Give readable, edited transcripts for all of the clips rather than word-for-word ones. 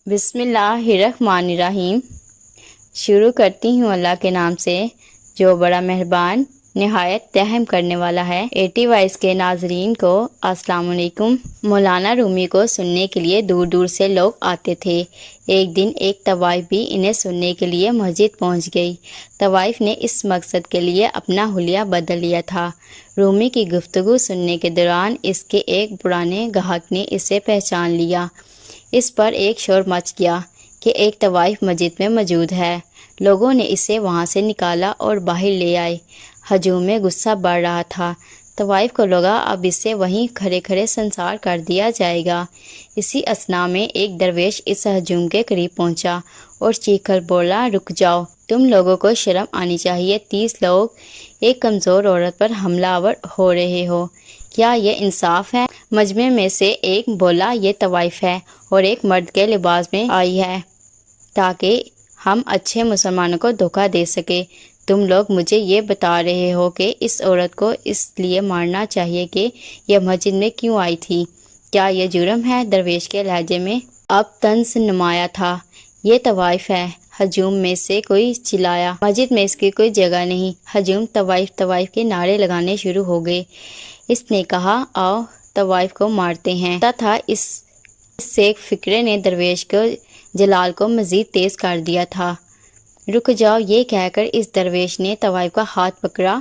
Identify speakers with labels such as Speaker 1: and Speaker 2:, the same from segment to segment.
Speaker 1: بسم اللہ الرحمن الرحیم۔ شروع کرتی ہوں اللہ کے نام سے جو بڑا مہربان نہایت رحم کرنے والا ہے۔ 80 وائس کے ناظرین کو السلام علیکم۔ مولانا رومی کو سننے کے لیے دور دور سے لوگ آتے تھے۔ ایک دن ایک طوائف بھی انہیں سننے کے لیے مسجد پہنچ گئی۔ طوائف نے اس مقصد کے لیے اپنا حلیہ بدل لیا تھا۔ رومی کی گفتگو سننے کے دوران اس کے ایک پرانے گاہک نے اسے پہچان لیا۔ اس پر ایک شور مچ گیا کہ ایک طوائف مسجد میں موجود ہے۔ لوگوں نے اسے وہاں سے نکالا اور باہر لے آئے۔ ہجوم میں غصہ بڑھ رہا تھا۔ طوائف کو لگا اب اسے وہیں کھڑے کھڑے سنسار کر دیا جائے گا۔ اسی اثنا میں ایک درویش اس ہجوم کے قریب پہنچا اور چیخ کر بولا، رک جاؤ، تم لوگوں کو شرم آنی چاہیے۔ 30 لوگ ایک کمزور عورت پر حملہ آور ہو رہے ہو، کیا یہ انصاف ہے؟ مجمع میں سے ایک بولا، یہ طوائف ہے اور ایک مرد کے لباس میں آئی ہے تاکہ ہم اچھے مسلمانوں کو دھوکہ دے سکے۔ تم لوگ مجھے یہ بتا رہے ہو کہ اس عورت کو اس لیے مارنا چاہیے کہ یہ مسجد میں کیوں آئی تھی، کیا یہ جرم ہے؟ درویش کے لہجے میں اب طنز نمایاں تھا۔ یہ طوائف ہے۔ ہجوم میں سے کوئی چلایا، مسجد میں اس کی کوئی جگہ نہیں۔ ہجوم طوائف کے نعرے لگانے شروع ہو گئے۔ اس نے کہا، آؤ طوائف کو مارتے ہیں۔ تھا اس سے فکرے نے درویش کو جلال کو مزید تیز کر دیا تھا۔ رک جاؤ، یہ کہہ کر اس درویش نے طوائف کا ہاتھ پکڑا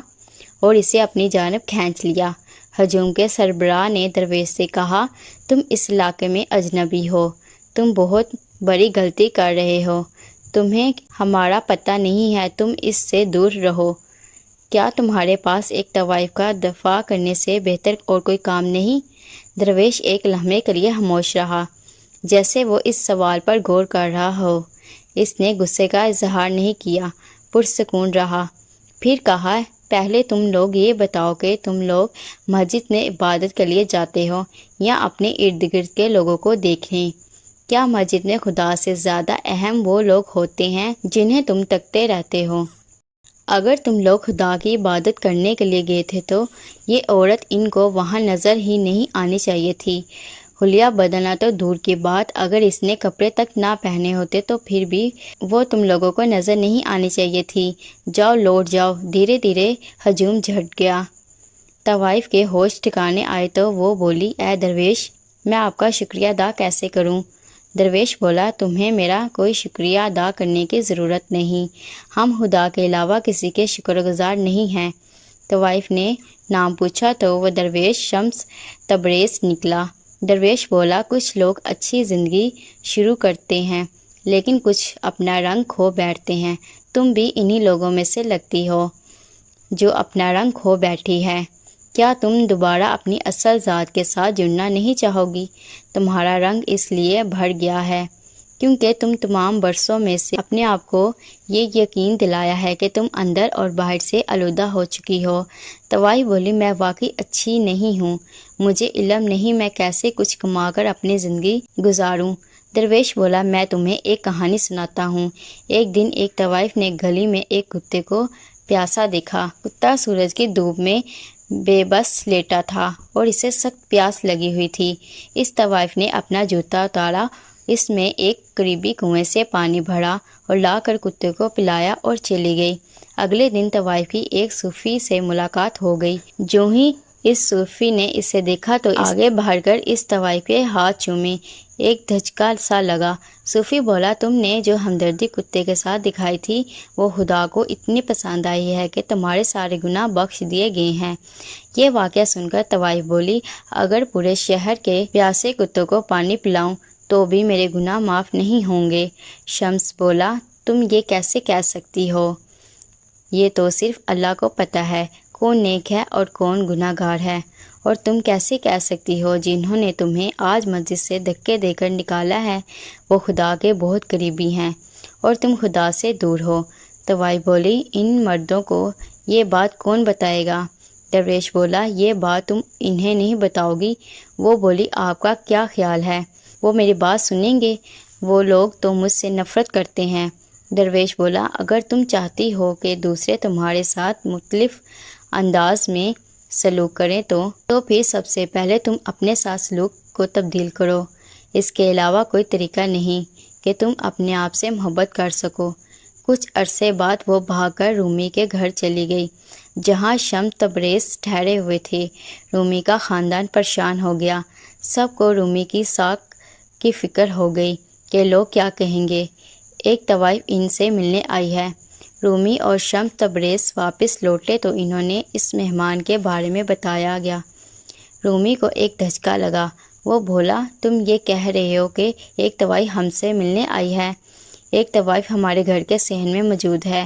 Speaker 1: اور اسے اپنی جانب کھینچ لیا۔ ہجوم کے سربراہ نے درویش سے کہا، تم اس علاقے میں اجنبی ہو، تم بہت بڑی غلطی کر رہے ہو، تمہیں ہمارا پتہ نہیں ہے، تم اس سے دور رہو۔ کیا تمہارے پاس ایک طوائف کا دفاع کرنے سے بہتر اور کوئی کام نہیں؟ درویش ایک لمحے کے لیے خاموش رہا، جیسے وہ اس سوال پر غور کر رہا ہو۔ اس نے غصے کا اظہار نہیں کیا، پرسکون رہا۔ پھر کہا، پہلے تم لوگ یہ بتاؤ کہ تم لوگ مسجد میں عبادت کے لیے جاتے ہو یا اپنے ارد گرد کے لوگوں کو دیکھیں؟ کیا مسجد میں خدا سے زیادہ اہم وہ لوگ ہوتے ہیں جنہیں تم تکتے رہتے ہو؟ اگر تم لوگ خدا کی عبادت کرنے کے لیے گئے تھے تو یہ عورت ان کو وہاں نظر ہی نہیں آنی چاہیے تھی۔ حلیہ بدلنا تو دور کی بات، اگر اس نے کپڑے تک نہ پہنے ہوتے تو پھر بھی وہ تم لوگوں کو نظر نہیں آنی چاہیے تھی۔ جاؤ، لوٹ جاؤ۔ دھیرے دھیرے ہجوم جھٹ گیا۔ طوائف کے ہوش ٹھکانے آئے تو وہ بولی، اے درویش، میں آپ کا شکریہ ادا کیسے کروں؟ درویش بولا، تمہیں میرا کوئی شکریہ ادا کرنے کی ضرورت نہیں، ہم خدا کے علاوہ کسی کے شکر گزار نہیں ہیں۔ طوائف نے نام پوچھا تو وہ درویش شمس تبریز نکلا۔ درویش بولا، کچھ لوگ اچھی زندگی شروع کرتے ہیں لیکن کچھ اپنا رنگ کھو بیٹھتے ہیں۔ تم بھی انہی لوگوں میں سے لگتی ہو جو اپنا رنگ کھو بیٹھی ہے۔ کیا تم دوبارہ اپنی اصل ذات کے ساتھ جڑنا نہیں چاہو گی؟ تمہارا رنگ اس لیے بھر گیا ہے کیونکہ تم تمام برسوں میں سے اپنے آپ کو یہ یقین دلایا ہے کہ تم اندر اور باہر سے آلودہ ہو چکی ہو۔ طوائف بولی، میں واقعی اچھی نہیں ہوں، مجھے علم نہیں میں کیسے کچھ کما کر اپنی زندگی گزاروں۔ درویش بولا، میں تمہیں ایک کہانی سناتا ہوں۔ ایک دن ایک طوائف نے گلی میں ایک کتے کو پیاسا دیکھا۔ کتا سورج کی دھوپ میں بے بس لیٹا تھا اور اسے سخت پیاس لگی ہوئی تھی۔ اس طوائف نے اپنا جوتا اتارا، اس میں ایک قریبی کنویں سے پانی بھرا اور لا کر کتے کو پلایا اور چلی گئی۔ اگلے دن طوائف کی ایک صوفی سے ملاقات ہو گئی۔ جو ہی اس صوفی نے اسے دیکھا تو آگے بڑھ کر اس طوائف کے ہاتھ چومے۔ ایک دھچکا سا لگا۔ صوفی بولا، تم نے جو ہمدردی کتے کے ساتھ دکھائی تھی وہ خدا کو اتنی پسند آئی ہے کہ تمہارے سارے گناہ بخش دیے گئے ہیں۔ یہ واقعہ سن کر طوائف بولی، اگر پورے شہر کے پیاسے کتوں کو پانی پلاؤں تو بھی میرے گناہ معاف نہیں ہوں گے۔ شمس بولا، تم یہ کیسے کہہ سکتی ہو؟ یہ تو صرف اللہ کو پتہ ہے کون نیک ہے اور کون گناہ گار ہے، اور تم کیسے کہہ سکتی ہو جنہوں نے تمہیں آج مسجد سے دھکے دے کر نکالا ہے وہ خدا کے بہت قریبی ہیں اور تم خدا سے دور ہو۔ طوائف بولی، ان مردوں کو یہ بات کون بتائے گا؟ درویش بولا، یہ بات تم انہیں نہیں بتاؤ گی؟ وہ بولی، آپ کا کیا خیال ہے وہ میری بات سنیں گے؟ وہ لوگ تو مجھ سے نفرت کرتے ہیں۔ درویش بولا، اگر تم چاہتی ہو کہ دوسرے تمہارے ساتھ مختلف انداز میں سلوک کریں تو پھر سب سے پہلے تم اپنے ساتھ سلوک کو تبدیل کرو۔ اس کے علاوہ کوئی طریقہ نہیں کہ تم اپنے آپ سے محبت کر سکو۔ کچھ عرصے بعد وہ بھاگ کر رومی کے گھر چلی گئی جہاں شمس تبریز ٹھہرے ہوئے تھے۔ رومی کا خاندان پریشان ہو گیا۔ سب کو رومی کی ساکھ کی فکر ہو گئی کہ لوگ کیا کہیں گے۔ ایک طوائف ان سے ملنے آئی ہے۔ رومی اور شمس تبریز واپس لوٹے تو انہوں نے اس مہمان کے بارے میں بتایا گیا۔ رومی کو ایک دھچکا لگا۔ وہ بولا، تم یہ کہہ رہے ہو کہ ایک طوائف ہم سے ملنے آئی ہے؟ ایک طوائف ہمارے گھر کے صحن میں موجود ہے۔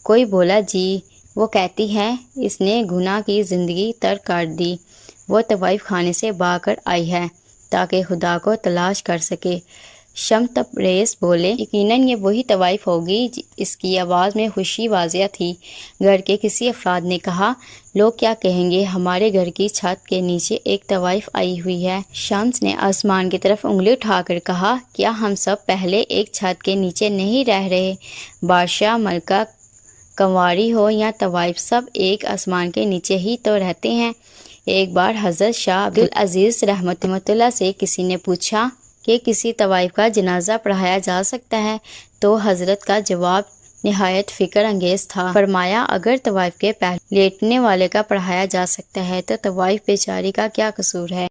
Speaker 1: کوئی بولا، جی، وہ کہتی ہے اس نے گناہ کی زندگی ترک کر دی۔ وہ طوائف خانے سے بھاگ کر آئی ہے تاکہ خدا کو تلاش کر سکے۔ شمس تبریز بولے، یقیناً یہ وہی طوائف ہوگی۔ اس کی آواز میں خوشی واضح تھی۔ گھر کے کسی افراد نے کہا، لوگ کیا کہیں گے؟ ہمارے گھر کی چھت کے نیچے ایک طوائف آئی ہوئی ہے۔ شمس نے آسمان کی طرف انگلی اٹھا کر کہا، کیا ہم سب پہلے ایک چھت کے نیچے نہیں رہ رہے؟ بادشاہ، ملکہ، کنواری ہو یا طوائف، سب ایک آسمان کے نیچے ہی تو رہتے ہیں۔ ایک بار حضرت شاہ عبدالعزیز رحمۃ اللہ سے کسی نے پوچھا کہ کسی طوائف کا جنازہ پڑھایا جا سکتا ہے تو حضرت کا جواب نہایت فکر انگیز تھا۔ فرمایا، اگر طوائف کے پہلے لیٹنے والے کا پڑھایا جا سکتا ہے تو طوائف بیچاری کا کیا قصور ہے؟